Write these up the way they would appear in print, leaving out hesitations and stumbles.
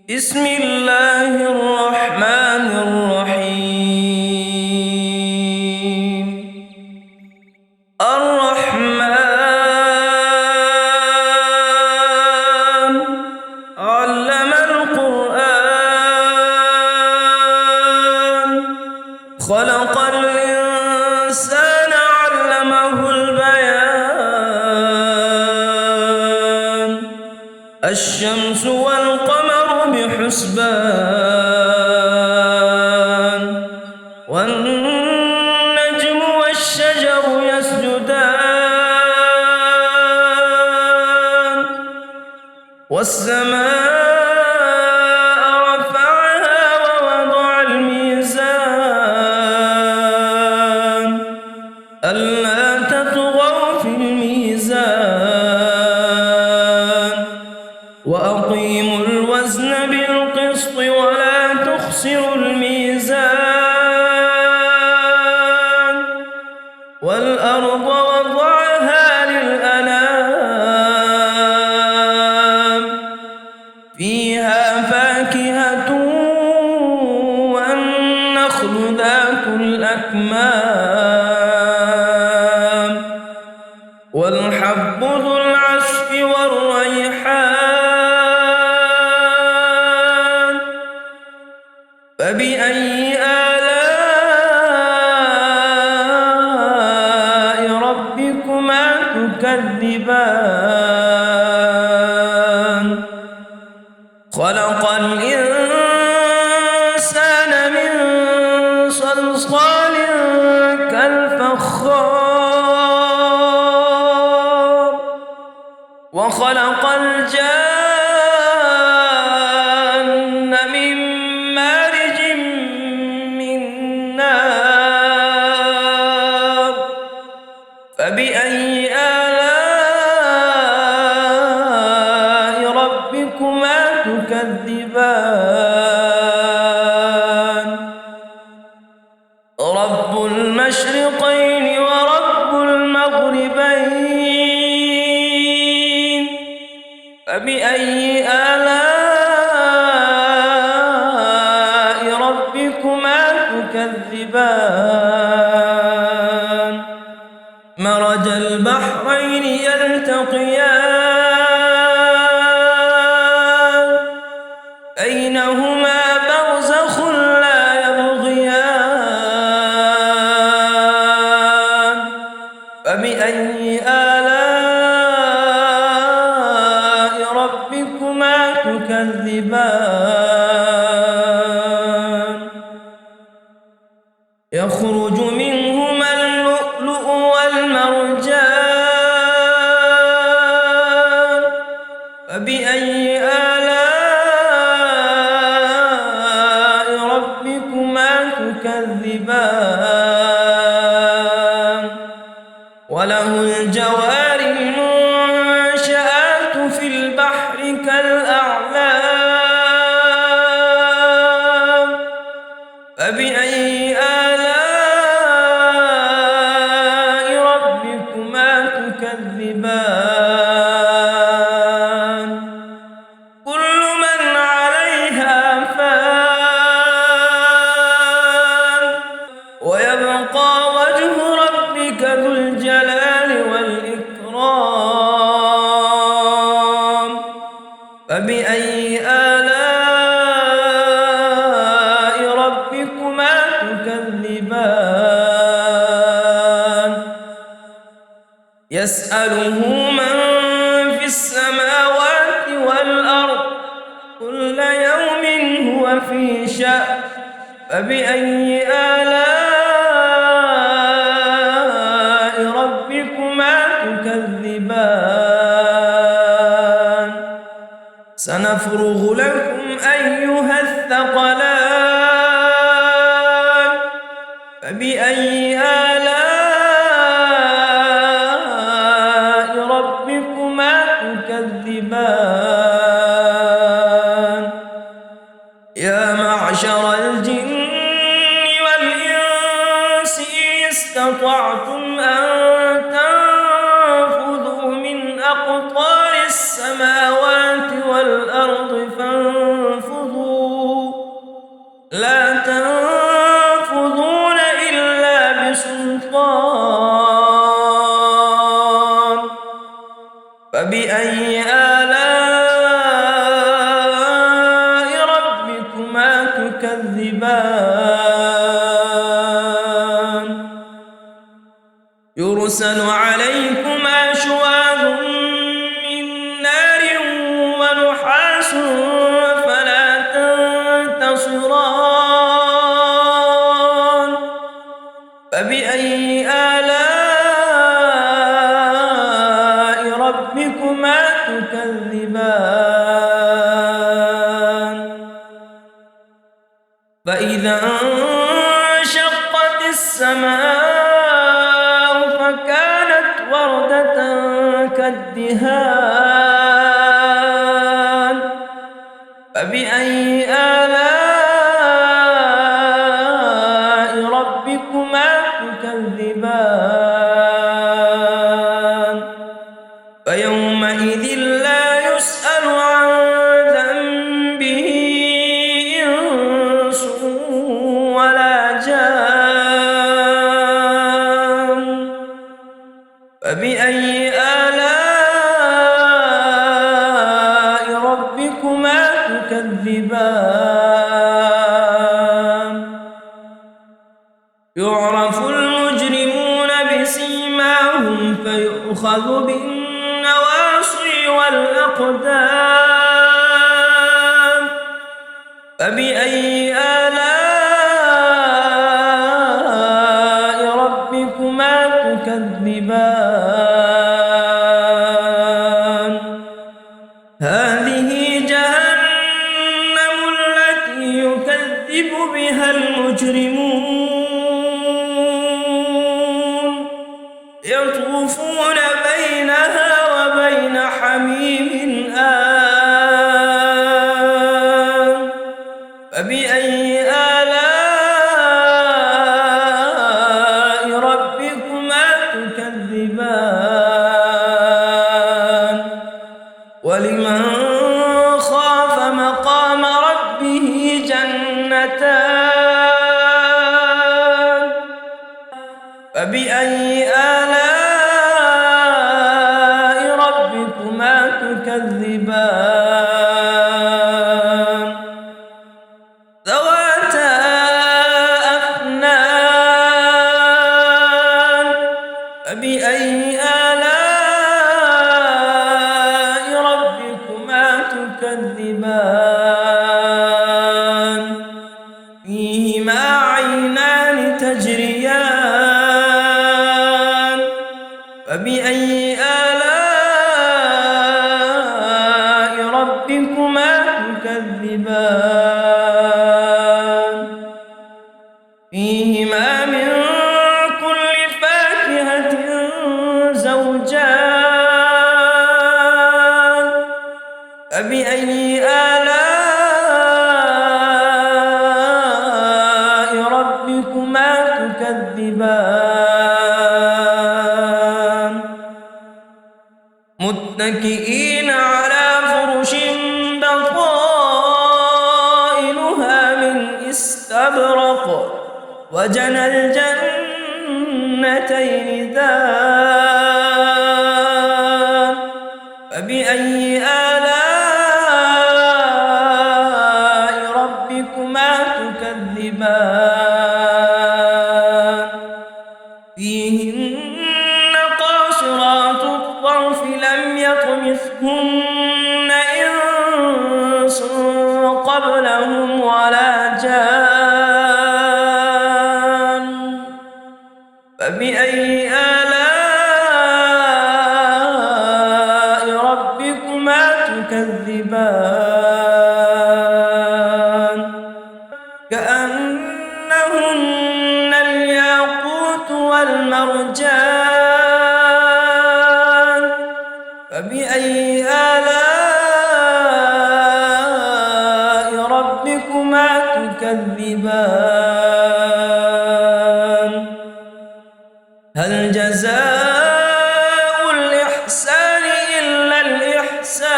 بسم الله الرحمن الرحيم. الرحمن علم القرآن خلق الإنسان علمه البيان. الشمس والقمر بحسبان والنجم والشجر يسجدان والسماء رفعها ووضع الميزان ألا تطغوا في الميزان وأقيموا الوزن بالقسط ولا تخسروا الميزان والأرض وضعها للأنام فيها فاكهة والنخل ذات الأكمام والحب ذو العصف والريحان. فبأي آلاء ربكما تكذبان؟ خلق الإنسان من صلصال كالفخار وخلق الجان من مارج من نار. فبأي آلاء ربكما تكذبان؟ رب المشرقين ورب المغربين. فبأي آلاء ربكما تكذبان؟ مرج البحرين يلتقيان بينهما برزخ لا يبغيان. فبأي آلاء ربكما تكذبان؟ يخرج منهما اللؤلؤ والمرجان. فبأي آلاء ربكما تكذبان؟ وله الجوار المنشآت في البحر كالأعلام. فبأي آلاء ربكما تكذبان؟ كل من عليها فان ويبقى وجه ربك ذو الجلال والإكرام. فبأي آلاء ربكما تكذبان؟ يسأله من في السماوات والأرض كل يوم هو في شأن. فبأي آلاء ربكما تكذبان؟ سنفرغ لكم أيها الثقلان. فبأي آلاء ربكما تكذبان؟ يا معشر الجن والإنس إن استطعتم أن تنفذوا من أقطار السماوات والأرض فانفذوا لا تنفذون إلا بسلطان فبأي آلاء ربكما تكذبان يرسل عليكما شواظ من نار ونحاس فلا تنتصران فبأي آلاء ربكما تكذبان فإذا انشقت السماء فكانت وردة كالدهان فبأي آلاء ربكما تكذبان فيومئذ لا يسأل عن ذنبه إنس ولا جان فبأي آلاء ربكما تكذبان يعرف المجرمون بسيماهم فيؤخذ بالنواصي والأقدام فبأي آلاء ربكما تكذبان هذه جهنم التي يكذب بها المجرمون يطوفون بينها وبين حميم آن فبأي آلاء ربكما تكذبان ولمن خاف مقام ربه جنتان فبأي آلاء ربكما تكذبان ذواتا أفنان فبأي آلاء ربكما تكذبان فيهما عينان تجريان فبأي آلاء ربكما تكذبان فيهما من كل فاكهة زوجان فبأي آلاء ربكما تكذبان متكئين على فرش بطائنها من استبرق وجنى الجنتين دان فبأي آلاء ربكما تكذبان فيهن قاصرات الطرف لم يطمثهن إنس قبلهم ولا جان فبأي آلاء ربكما تكذبان كأنهن الياقوت والمرجان فبأي آلاء ربكما تكذبان هل جزاء الإحسان إلا الإحسان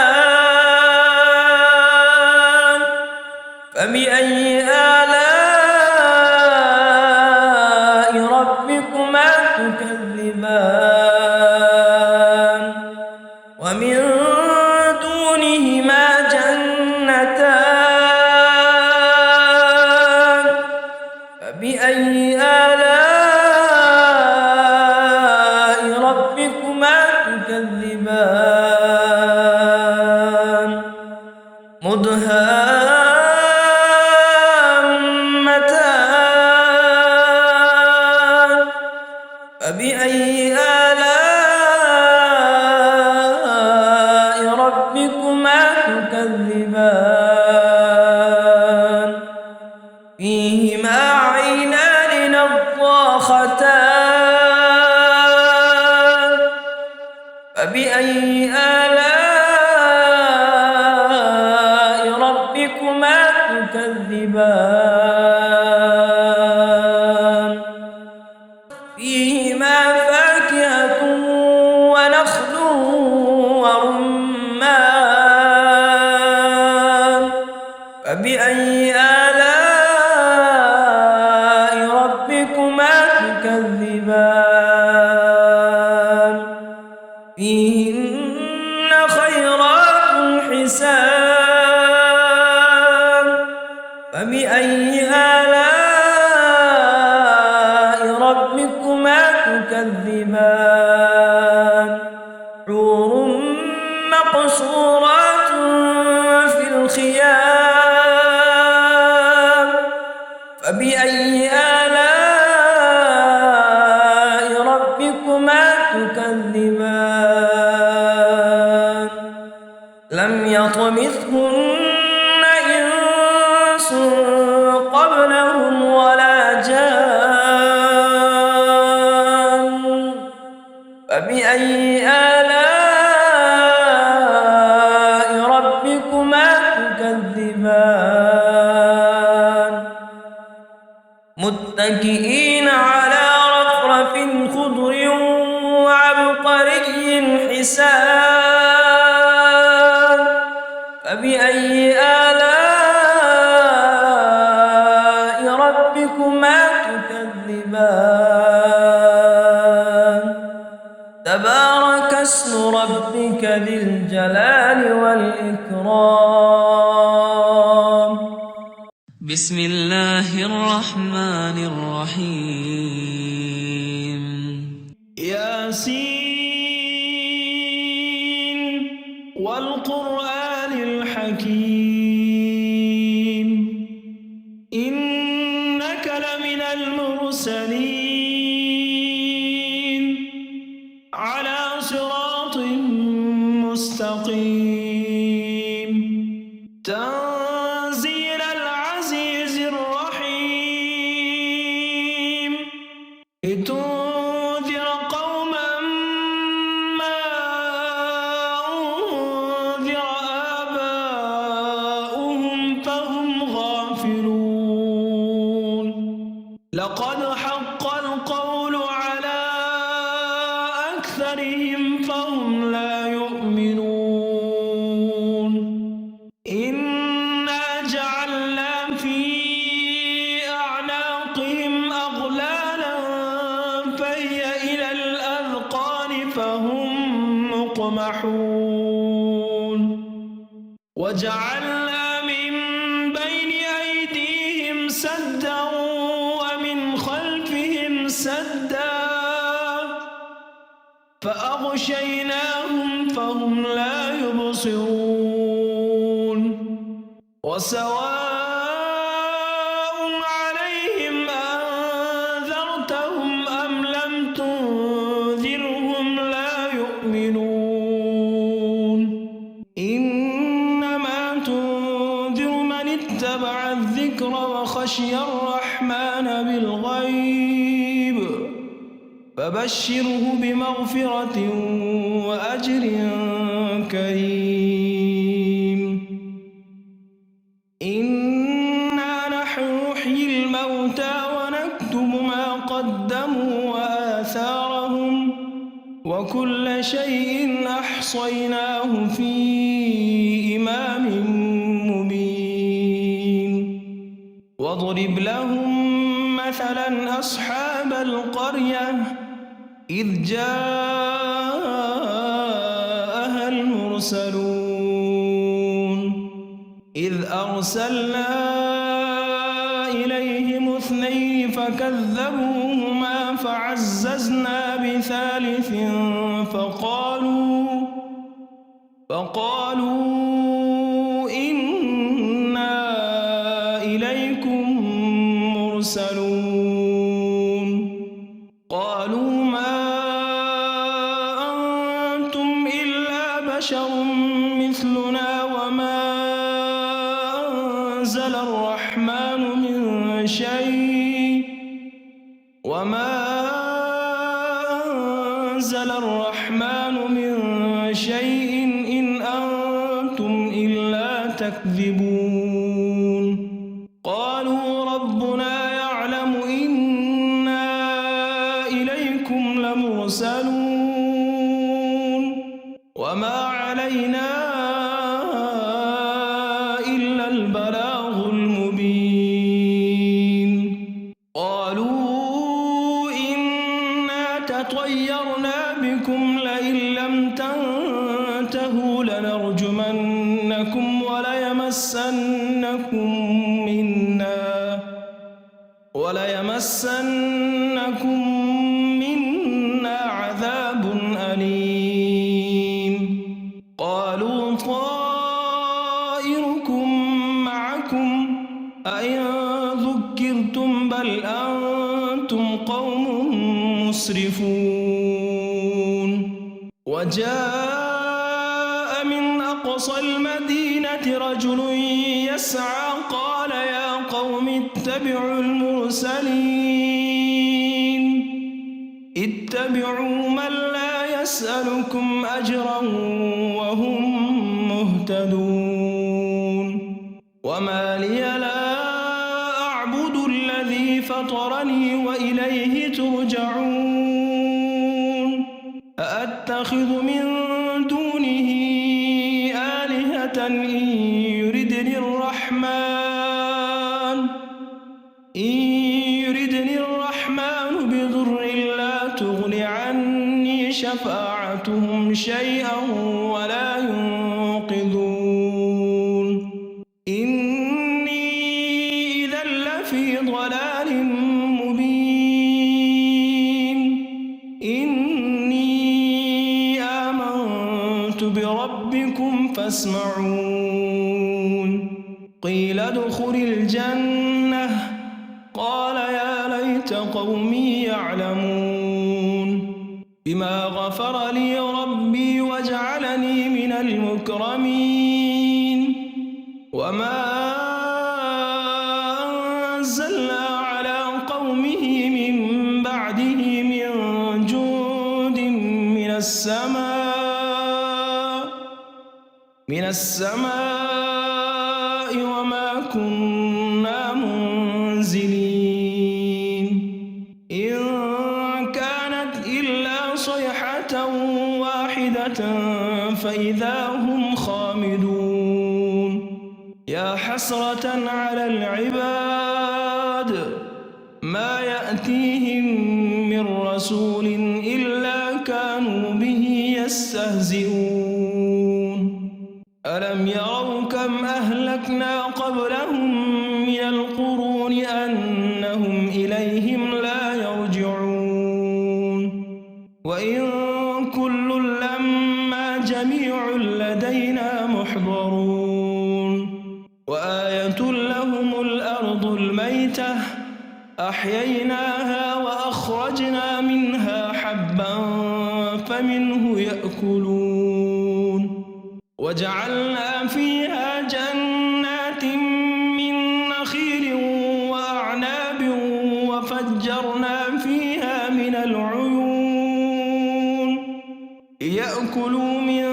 فبأي آلاء نعمتان فبأي آلاء ربكما تكذبان مدهامتان فبأي آلاء ربكما تكذبان فيهما عينان نضاختان فبأي آلاء ربكما تكذبان فيهما فاكهة ونخل ورمان فبأي آلاء ربكما تكذبان فيهن خيرات حسان فبأي آلاء ربكما تكذبان حور مقصورات في الخيام فبأي آلاء ربكما تكذبان لم يطمثهن إنس قبلهم ولا جان فبأي آلاء ربكما تكذبان متكئين على رفرف خضر وعبقري حسان فبأي آلاء ربكما تكذبان تبارك اسم ربك ذي الجلال والإكرام بسم الله الرحمن الرحيم ياسين والقرآن الحكيم إنك لمن المرسلين على صراط مستقيم تنزيل العزيز الرحيم لتنذر قوما ما أنذر آباؤهم فهم غافلون لقد حق القول على أكثرهم فهم لا يؤمنون إنا جعلنا في أعناقهم أغلالا فهي إلى الأذقان فهم مقمحون وجعلنا من بين أيديهم سدا ومن خلفهم سدا فأغشيناهم فهم لا يبصرون وسواء عليهم أنذرتهم أم لم تنذرهم لا يؤمنون إنما تنذر من اتبع الذكر وخشي الرحمن بالغيب فبشره بمغفرة وأجر كريم إنا نحن نحيي الموتى ونكتب ما قدموا وآثارهم وكل شيء أحصيناه في إمام مبين واضرب لهم مثلا أصحاب القرية إذ جاءها المرسلون إذ أرسلنا إليهم 2 فكذبوهما فعززنا ب3 فقالوا إنا إليكم مرسلون قالوا ما أنتم إلا بشر مثلنا وما أنزل الرحمن من شيء إن أنتم إلا تكذبون قالوا ربنا يعلم إنا إليكم لمرسلون وما علينا إلا البلاغ المبين قالوا إنا تطيرنا بكم لئن لم تنتهوا لنرجمنكم وليمسنكم منا عذاب أليم قالوا طائركم معكم أئن ذكرتم بل أنتم قوم مسرفون وجاء من أقصى المدينة رجل يسعى قال يا قوم اتبعوا المرسلين اتبعوا من لا يسألكم أجرا وهم مهتدون وما لي لا أعبد الذي فطرني وإليه ترجعون أأتخذ من دونه آلهة إن يردني الرحمن بضر لا تغن عني شفاعتهم شيئا ولا ينقذون إني إذا لفي ضلال مبين إني آمنت بربكم فاسمعون قيل ادخل الجنة قال يا ليت قومي يعلمون بما غفر لي ربي وجعلني من المكرمين وما أنزلنا على قومه من بعده من جند من السماء وما كنا منزلين إن كانت إلا صيحة واحدة فإذا هم خامدون يا حسرة على العباد ما يأتيهم من رسول إلا كانوا به يستهزئون ألم يروا كم أهلكنا قبلهم من القرون أنهم إليهم لا يرجعون وإن كل لما جميع لدينا محضرون وآية لهم الأرض الميتة أحييناها وأخرجنا منها حبا فمنه يأكلون وجعلنا فيها جنات من نخيل وأعناب وفجرنا فيها من العيون ليأكلوا من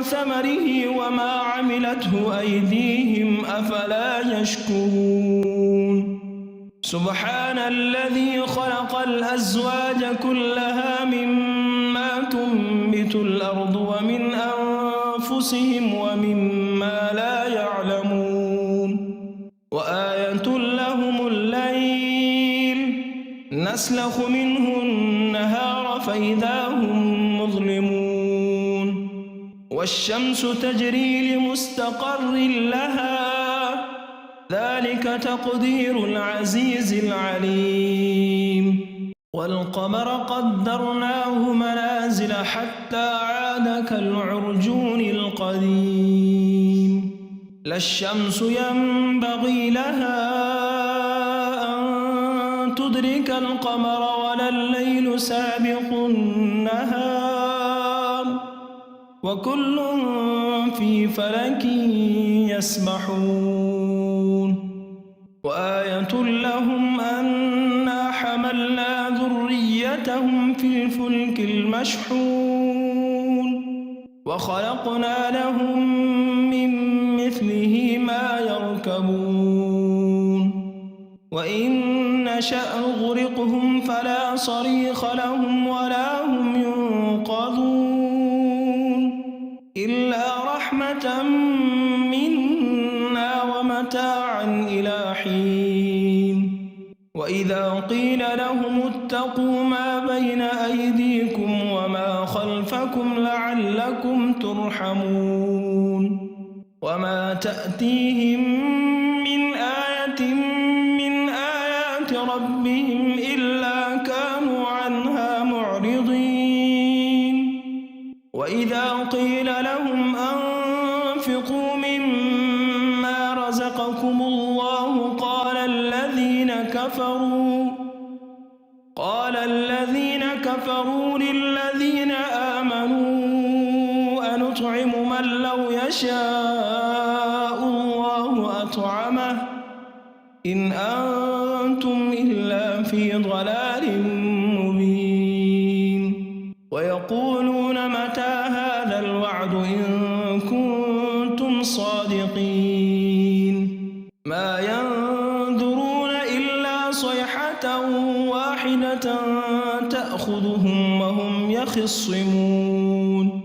ثمره وما عملته أيديهم أفلا يشكرون سبحان الذي خلق الأزواج كلها مما تنبت الأرض ومن أنفسهم ومما لا يعلمون وآية لهم الليل نسلخ منه النهار فإذا هم مظلمون والشمس تجري لمستقر لها ذلك تقدير العزيز العليم والقمر قدرناه منازل حتى عاد كالعرجون القديم لا الشمس ينبغي لها أن تدرك القمر ولا الليل سابق النهار وكل في فلك يسبحون وآية لهم أنا حملنا ذريتهم في الفلك المشحون وخلقنا لهم من مثله ما يركبون وإن نشأ نغرقهم فلا صريخ لهم ولا هم ينقذون إلا رحمة منا ومتاعا إلى حين وإذا قيل لهم اتقوا ما بين أيديكم وما خلفكم لعلكم ترحمون وما تأتيهم من آية من آيات ربهم إلا كانوا عنها معرضين وإذا قيل لهم أنفقوا مما رزقكم الله قال الذين كفروا للذين آمنوا أنطعم من لو يشاء الله أطعمه إن أنتم إلا في ضلال مبين ويقولون متى هذا الوعد إن كنتم صادقين ما ينظرون إلا صيحة واحدة تأخذهم وهم يخصمون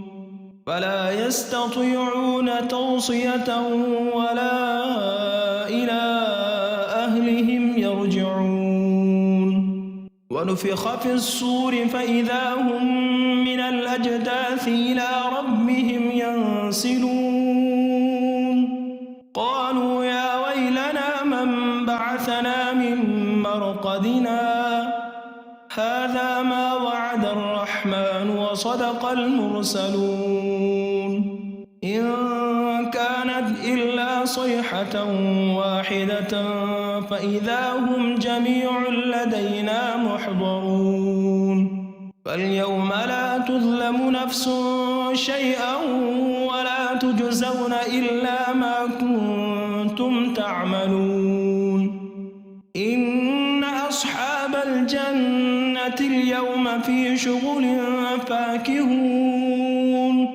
فلا يستطيعون توصية ولا إلى أهلهم يرجعون ونفخ في الصور فإذا هم من الأجداث إلى ربهم ينسلون قالوا يا ويلنا من بعثنا من مرقدنا هذا ما وعد الرحمن وصدق المرسلون إن كانت إلا صيحة واحدة فإذا هم جميع لدينا محضرون فاليوم لا تظلم نفس شيئا ولا تجزون إلا ما كنتم تعملون إن أصحاب الجنة اليوم في شغل فاكهون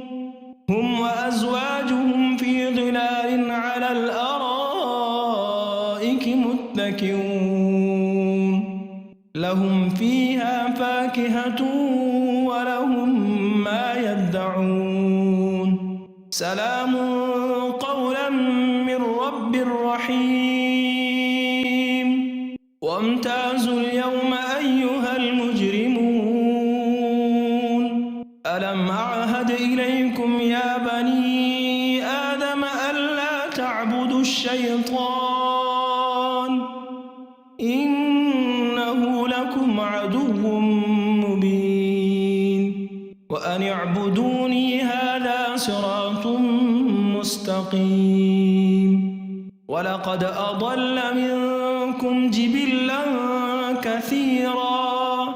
هم وأزواجهم في ظلال على الأرائك متكئون لهم فيها فاكهة ولهم ما يدعون سلام قولا من رب رحيم وامتازوا اليوم أيها المجرمون ألم أعهد إليكم يا بني آدم ألا تعبدوا الشيطان إنه لكم عدو مبين وأن اعبدوني هذا صراط مستقيم ولقد أضل منكم جبلا كثيرا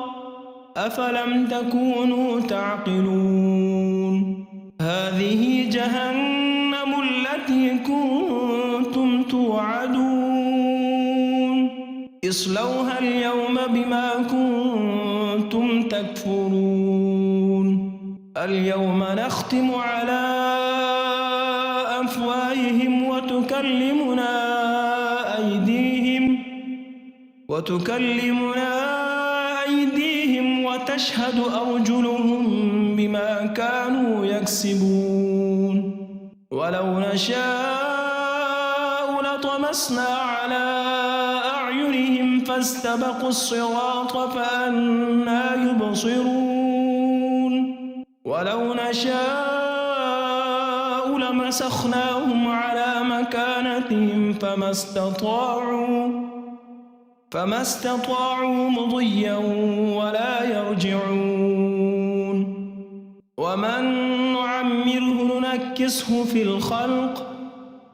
أفلم تكونوا تعقلون هذه جهنم التي كنتم توعدون اصلوها اليوم بما كنتم تكفرون اليوم نختم على أفواههم وتكلمنا أيديهم وتشهد أرجلهم بما كانوا يكسبون ولو نشاء لطمسنا على أعينهم فاستبقوا الصراط فأنى يبصرون ولو نشاء لمسخناهم على مكانتهم فما استطاعوا مضيا ولا يرجعون ومن نعمره ننكسه في الخلق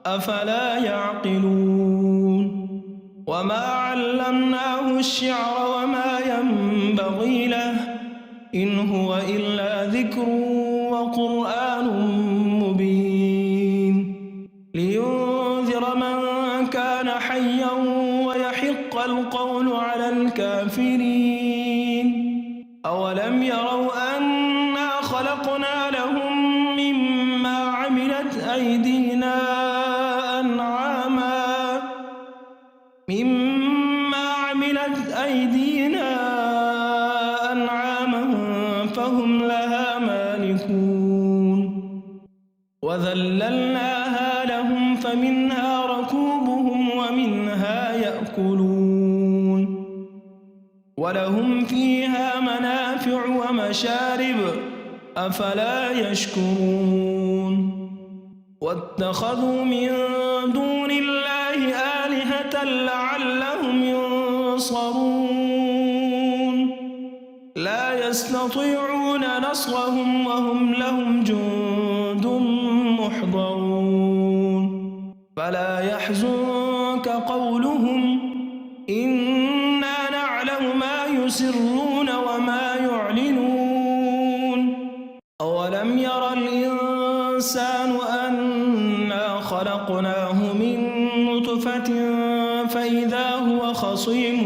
أفلا يعقلون وما علمناه الشعر وما ينبغي له إن هو إلا ذكر وقرآن مبين لينذر من كان حيا ويحق القول على الكافرين أولم يروا أنا خلقنا لهم مما عملت أيدينا أنعاما فهم لها مالكون وذللناها لهم فمنها ركوبهم ومنها يأكلون ولهم فيها منافع ومشارب أفلا يشكرون واتخذوا من دون الله آلهة لعلهم ينصرون لا يستطيعون نصرهم وهم لهم جند محضرون فلا يحزنك قولهم إنا نعلم ما يسرون وما يعلنون أولم ير الإنسان أنا خلقناه من نطفة فإذا هو خصيم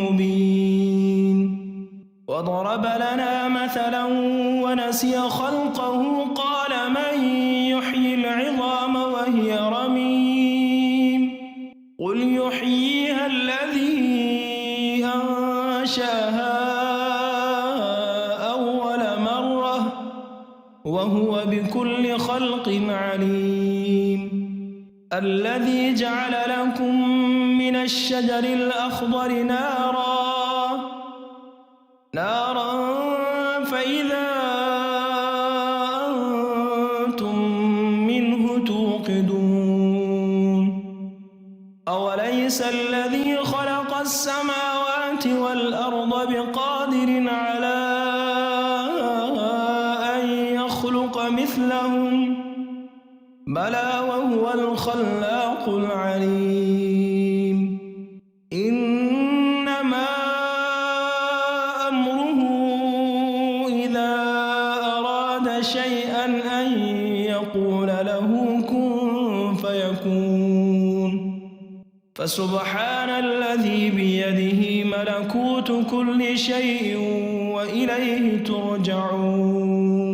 مبين وضرب لنا مثلا ونسي خلقه قال من يحيي العظام وهي رميم قل يحييها الذي أنشاها أول مرة وهو بكل خلق عليم الذي جعل لكم من الشجر الأخضر نارا فإذا أنتم منه توقدون أوليس الذي خلق السماوات والأرض بقادر على أن يخلق مثلهم بلى وهو الخلاق العليم إنما أمره إذا أراد شيئا أن يقول له كن فيكون فسبحان الذي بيده ملكوت كل شيء وإليه ترجعون